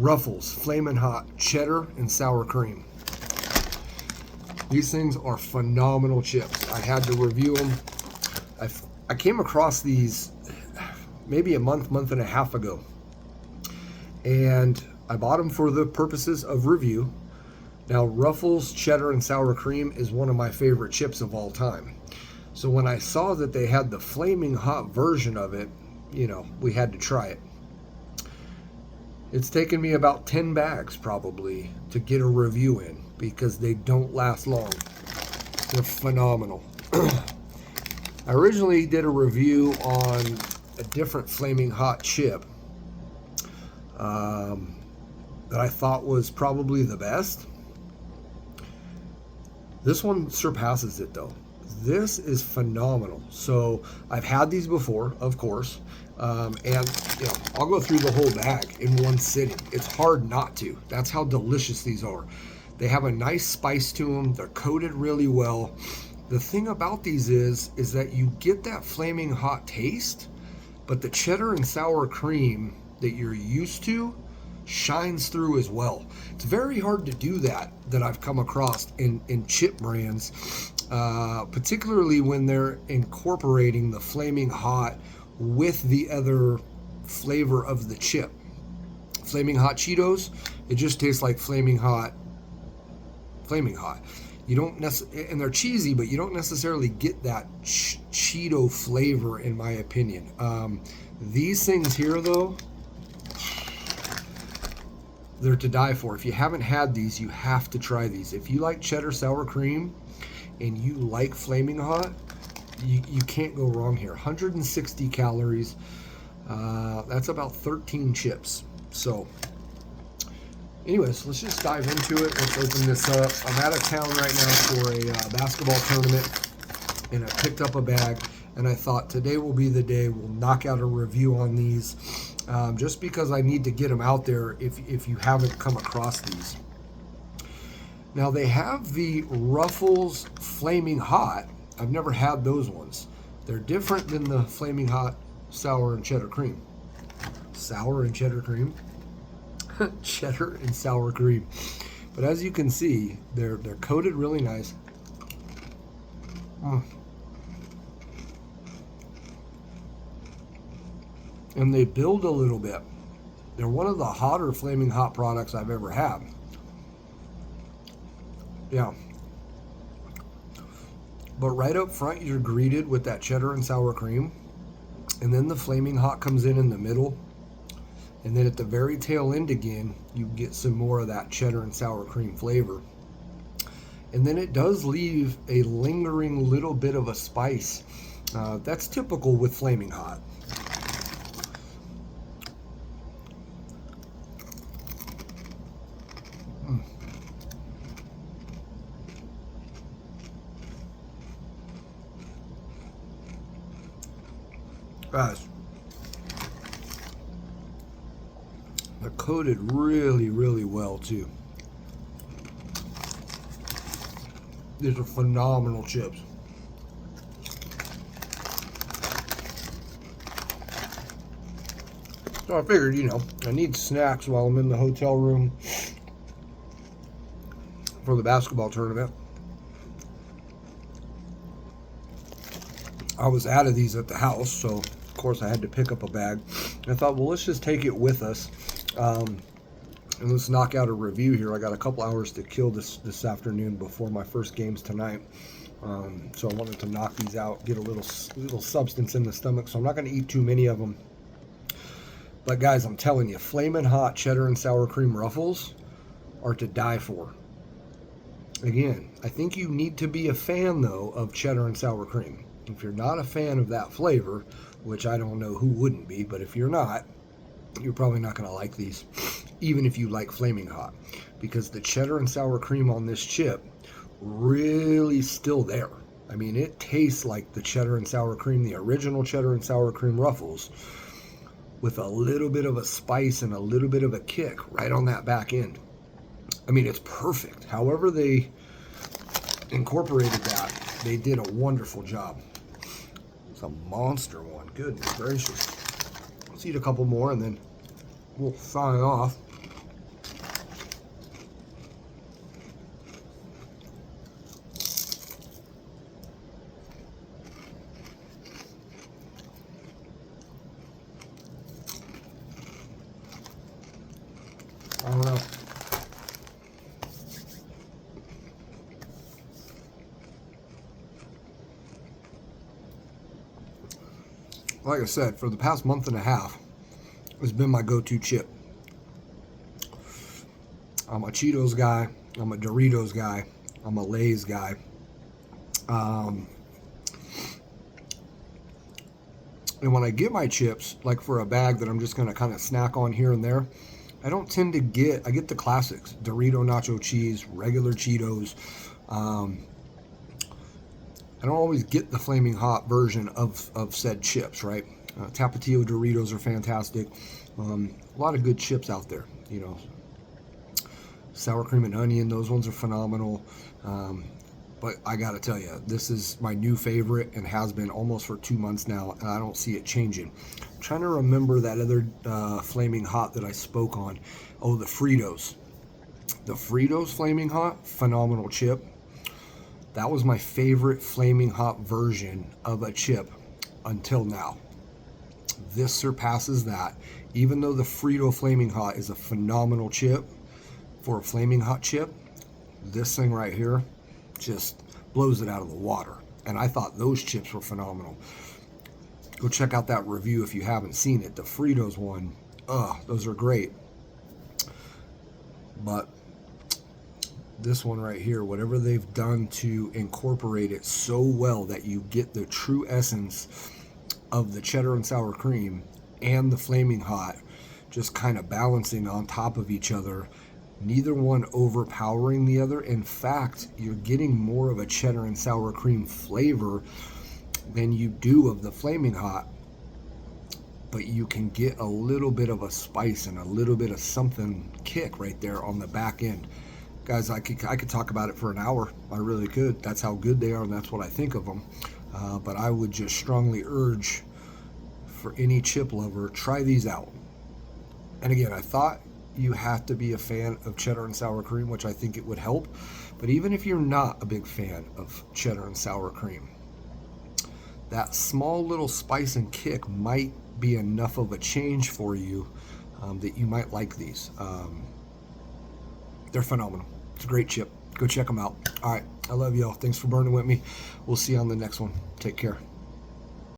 Ruffles Flamin' Hot Cheddar and Sour Cream. These things are phenomenal chips. I had to review them. I came across these maybe a month and a half ago, and I bought them for the purposes of review. Now, Ruffles Cheddar and Sour Cream is one of my favorite chips of all time. So when I saw that they had the flaming hot version of it, you know, we had to try it. It's taken me about 10 bags probably to get a review in because they don't last long. They're phenomenal. I originally did a review on a different flaming hot chip that I thought was probably the best. This one surpasses it though. This is phenomenal. So I've had these before, of course, and you know, I'll go through the whole bag in one sitting. It's hard not to. That's how delicious these are. They have a nice spice to them. They're coated really well. The thing about these is that you get that flaming hot taste, but the cheddar and sour cream that you're used to shines through as well. It's very hard to do that I've come across in chip brands, particularly when they're incorporating the flaming hot with the other flavor of the chip. Flaming hot Cheetos, it just tastes like flaming hot. You don't and they're cheesy, but you don't necessarily get that Cheeto flavor, in my opinion. These things here, though, they're to die for. If you haven't had these, you have to try these. If you like cheddar sour cream and you like flaming hot, you can't go wrong here. 160 calories. That's about 13 chips. So anyways, let's just dive into it. Let's open this up. I'm out of town right now for a basketball tournament, and I picked up a bag, and I thought today will be the day we'll knock out a review on these, just because I need to get them out there if you haven't come across these. Now, they have the Ruffles Flaming Hot. I've never had those ones. They're different than the Flaming Hot Sour and Cheddar Cream. Sour and Cheddar Cream? Cheddar and sour cream. But as you can see, they're coated really nice. And they build a little bit. They're one of the hotter flaming hot products I've ever had. Yeah. But right up front, you're greeted with that cheddar and sour cream. And then the flaming hot comes in the middle. And then at the very tail end again, you get some more of that cheddar and sour cream flavor. And then it does leave a lingering little bit of a spice. That's typical with flaming hot. Guys, they're coated really, really well too. These are phenomenal chips. So I figured, you know, I need snacks while I'm in the hotel room for the basketball tournament. I was out of these at the house, so of course I had to pick up a bag. I thought, well, let's just take it with us, and let's knock out a review here. I got a couple hours to kill this afternoon before my first games tonight, so I wanted to knock these out, get a little substance in the stomach. So I'm not going to eat too many of them. But guys, I'm telling you, flaming hot cheddar and sour cream Ruffles are to die for. Again, I think you need to be a fan though of cheddar and sour cream. If you're not a fan of that flavor, which I don't know who wouldn't be, but if you're not, you're probably not going to like these, even if you like flaming hot, because the cheddar and sour cream on this chip really still there. I mean, it tastes like the cheddar and sour cream, the original cheddar and sour cream Ruffles, with a little bit of a spice and a little bit of a kick right on that back end. I mean, it's perfect. However they incorporated that, they did a wonderful job. It's a monster one. Goodness gracious. Let's eat a couple more and then we'll sign off. I don't know. Like I said, for the past month and a half, it's been my go-to chip. I'm a Cheetos guy. I'm a Doritos guy. I'm a Lay's guy. And when I get my chips, like for a bag that I'm just going to kind of snack on here and there, I don't tend to get, I get the classics, Dorito nacho cheese, regular Cheetos. I don't always get the flaming hot version of said chips, right? Tapatio Doritos are fantastic. A lot of good chips out there, you know. Sour cream and onion, those ones are phenomenal. But I gotta tell you, this is my new favorite and has been almost for 2 months now, and I don't see it changing. I'm trying to remember that other flaming hot that I spoke on. Oh, the Fritos. The Fritos flaming hot, phenomenal chip. That was my favorite flaming hot version of a chip until now. This surpasses that. Even though the Frito flaming hot is a phenomenal chip for a flaming hot chip, this thing right here just blows it out of the water. And I thought those chips were phenomenal. Go check out that review if you haven't seen it. The Fritos one, those are great. But this one right here, whatever they've done to incorporate it so well that you get the true essence of the cheddar and sour cream and the flaming hot just kind of balancing on top of each other, neither one overpowering the other. In fact, you're getting more of a cheddar and sour cream flavor than you do of the flaming hot, but you can get a little bit of a spice and a little bit of something kick right there on the back end. Guys, I could talk about it for an hour. I really could. That's how good they are, and that's what I think of them. But I would just strongly urge for any chip lover, try these out. And again, I thought you have to be a fan of cheddar and sour cream, which I think it would help. But even if you're not a big fan of cheddar and sour cream, that small little spice and kick might be enough of a change for you that you might like these. They're phenomenal. It's a great chip. Go check them out. All right. I love y'all. Thanks for burning with me. We'll see you on the next one. Take care.